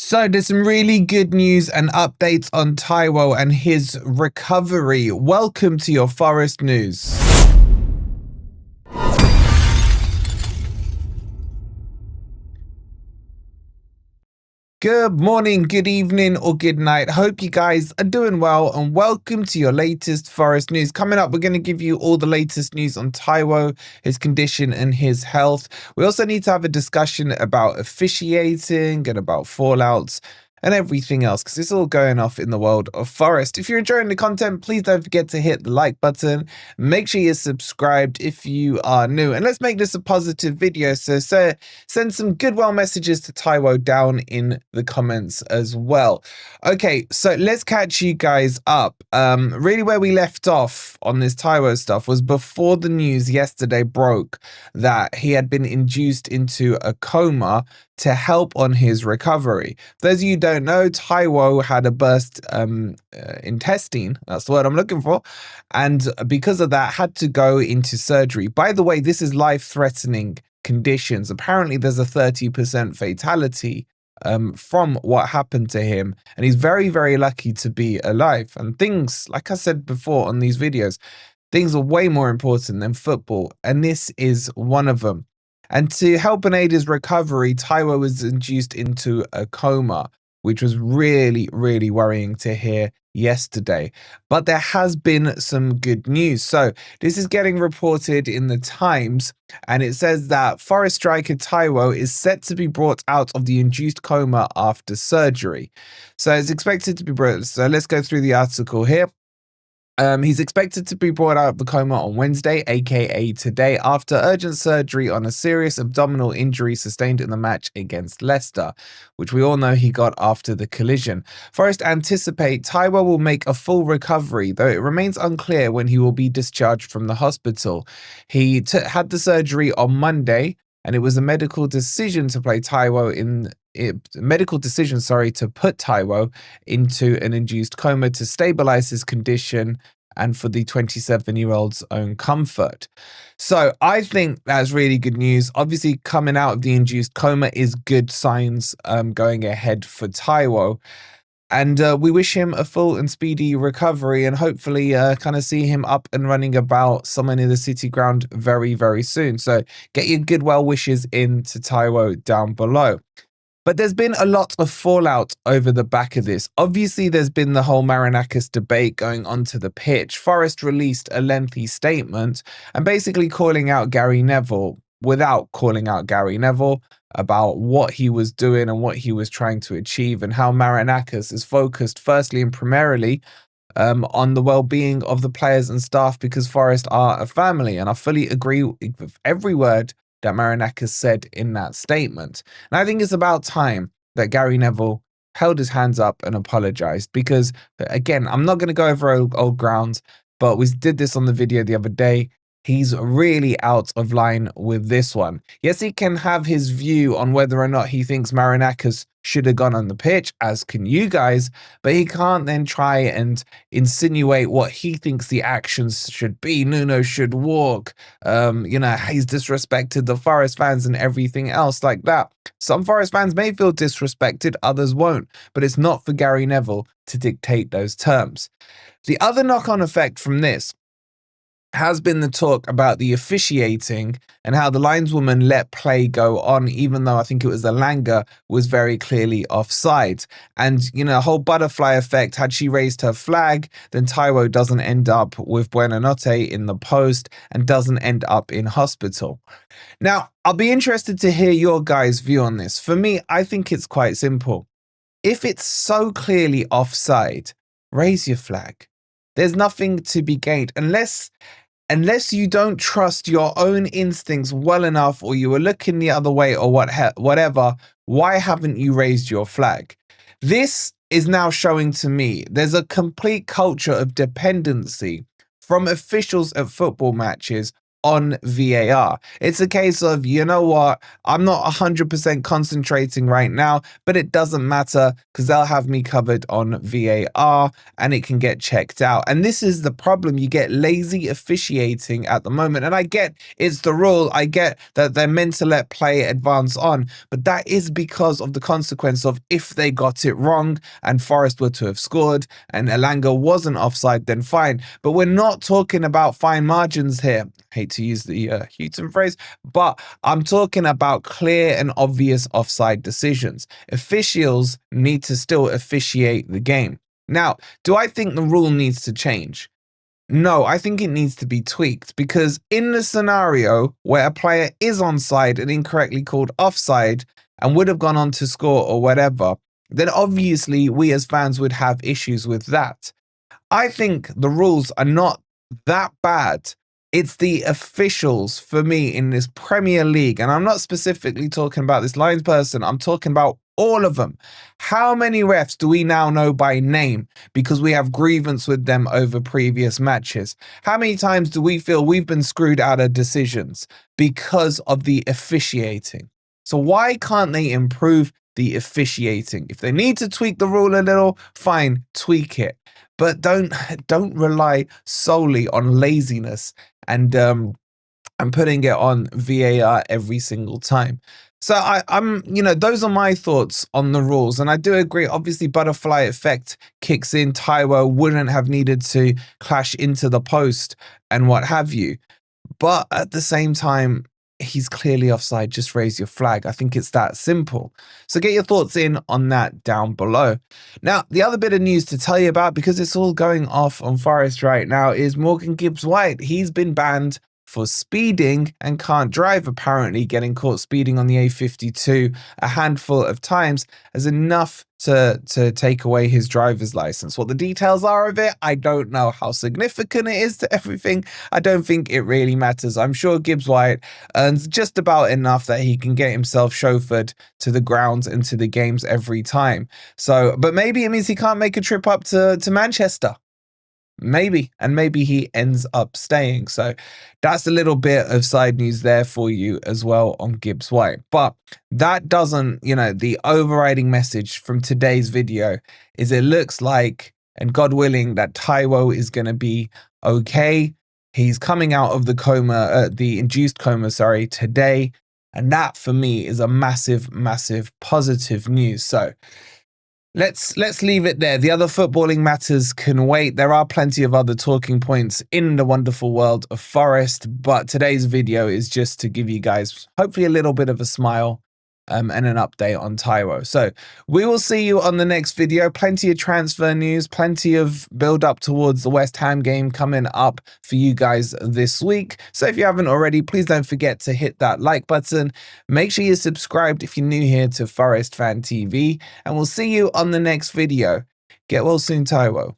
So there's some really good news and updates on Taiwo and his recovery. Welcome to your Forest News. Good morning, good evening, or good night. Hope you guys are doing well, and welcome to your latest Forest News. Coming up, we're going to give you all the latest news on Taiwo, his condition, and his health. We also need to have a discussion about officiating and about fallouts and everything else, because it's all going off in the world of Forest. If you're enjoying the content, please don't forget to hit the like button. Make sure you're subscribed if you are new, and let's make this a positive video. So send some goodwill messages to Taiwo down in the comments as well. Okay, so let's catch you guys up. Really where we left off on this Taiwo stuff was before the news yesterday broke that he had been induced into a coma to help on his recovery. For those of you who don't know, Taiwo had a burst intestine, that's the word I'm looking for, and because of that had to go into surgery. By the way, this is life-threatening conditions. Apparently there's a 30% fatality from what happened to him, and he's very, very lucky to be alive. And things, like I said before on these videos, things are way more important than football, and this is one of them. And to help and aid his recovery, Taiwo was induced into a coma, which was really, really worrying to hear yesterday. But there has been some good news. So this is getting reported in the Times, and it says that Forest striker Taiwo is set to be brought out of the induced coma after surgery. So it's expected to be brought. So let's go through the article here. He's expected to be brought out of the coma on Wednesday, aka today, after urgent surgery on a serious abdominal injury sustained in the match against Leicester, which we all know he got after the collision. Forest anticipate Taiwo will make a full recovery, though it remains unclear when he will be discharged from the hospital. He had the surgery on Monday, and it was a medical decision to play Taiwo in to put Taiwo into an induced coma to stabilize his condition and for the 27-year-old's own comfort. So I think that's really good news. Obviously, coming out of the induced coma is good signs going ahead for Taiwo. And we wish him a full and speedy recovery, and hopefully kind of see him up and running about somewhere near the City ground very, very soon. So get your good well wishes in to Taiwo down below. But there's been a lot of fallout over the back of this. Obviously, there's been the whole Marinakis debate going onto the pitch. Forest released a lengthy statement and basically calling out Gary Neville without calling out Gary Neville about what he was doing and what he was trying to achieve, and how Marinakis is focused firstly and primarily on the well-being of the players and staff, because Forest are a family. And I fully agree with every word that Marinakis said in that statement. And I think it's about time that Gary Neville held his hands up and apologized, because again, I'm not going to go over old grounds, but we did this on the video the other day. He's really out of line with this one. Yes, he can have his view on whether or not he thinks Marinakis should have gone on the pitch, as can you guys, but he can't then try and insinuate what he thinks the actions should be. Nuno should walk. He's disrespected the Forest fans and everything else like that. Some Forest fans may feel disrespected, others won't, but it's not for Gary Neville to dictate those terms. The other knock-on effect from this has been the talk about the officiating and how the lineswoman let play go on, even though I think it was Elanga was very clearly offside. And, a whole butterfly effect. Had she raised her flag, then Taiwo doesn't end up with Buonanotte in the post and doesn't end up in hospital. Now, I'll be interested to hear your guys' view on this. For me, I think it's quite simple. If it's so clearly offside, raise your flag. There's nothing to be gained unless you don't trust your own instincts well enough, or you were looking the other way, or whatever. Why haven't you raised your flag? This is now showing to me there's a complete culture of dependency from officials at football matches on VAR. It's a case of, you know what, I'm not 100% concentrating right now, but it doesn't matter because they'll have me covered on VAR and it can get checked out. And this is the problem. You get lazy officiating at the moment. And I get it's the rule. I get that they're meant to let play advance on, but that is because of the consequence of if they got it wrong and Forest were to have scored and Elanga wasn't offside, then fine. But we're not talking about fine margins here. Hate to use the Houghton phrase, but I'm talking about clear and obvious offside decisions. Officials need to still officiate the game. Now, do I think the rule needs to change? No, I think it needs to be tweaked because in the scenario where a player is onside and incorrectly called offside and would have gone on to score or whatever, then obviously we as fans would have issues with that. I think the rules are not that bad. It's the officials for me in this Premier League. And I'm not specifically talking about this Lions person. I'm talking about all of them. How many refs do we now know by name because we have grievance with them over previous matches? How many times do we feel we've been screwed out of decisions because of the officiating? So why can't they improve the officiating? If they need to tweak the rule a little, fine, tweak it. But don't rely solely on laziness and putting it on VAR every single time. So I'm, those are my thoughts on the rules. And I do agree, obviously, butterfly effect kicks in. Taiwo wouldn't have needed to clash into the post and what have you. But at the same time, he's clearly offside. Just raise your flag. I think it's that simple. So get your thoughts in on that down below. Now, the other bit of news to tell you about, because it's all going off on Forest right now, is Morgan Gibbs-White. He's been banned for speeding and can't drive, apparently. Getting caught speeding on the A52 a handful of times is enough to take away his driver's license. What the details are of it, I don't know. How significant it is to everything, I don't think it really matters. I'm sure Gibbs-White earns just about enough that he can get himself chauffeured to the grounds and to the games every time. So, but maybe it means he can't make a trip up to Manchester. Maybe, and maybe he ends up staying. So that's a little bit of side news there for you as well on Gibbs-White. But that doesn't, the overriding message from today's video is it looks like, and God willing, that Taiwo is going to be okay. He's coming out of the coma, the induced coma, today. And that for me is a massive, massive positive news. So Let's leave it there. The other footballing matters can wait. There are plenty of other talking points in the wonderful world of Forest, but today's video is just to give you guys hopefully a little bit of a smile and an update on Taiwo. So we will see you on the next video. Plenty of transfer news, plenty of build up towards the West Ham game coming up for you guys this week. So if you haven't already, please don't forget to hit that like button. Make sure you're subscribed if you're new here to Forest Fan TV, and we'll see you on the next video. Get well soon, Taiwo.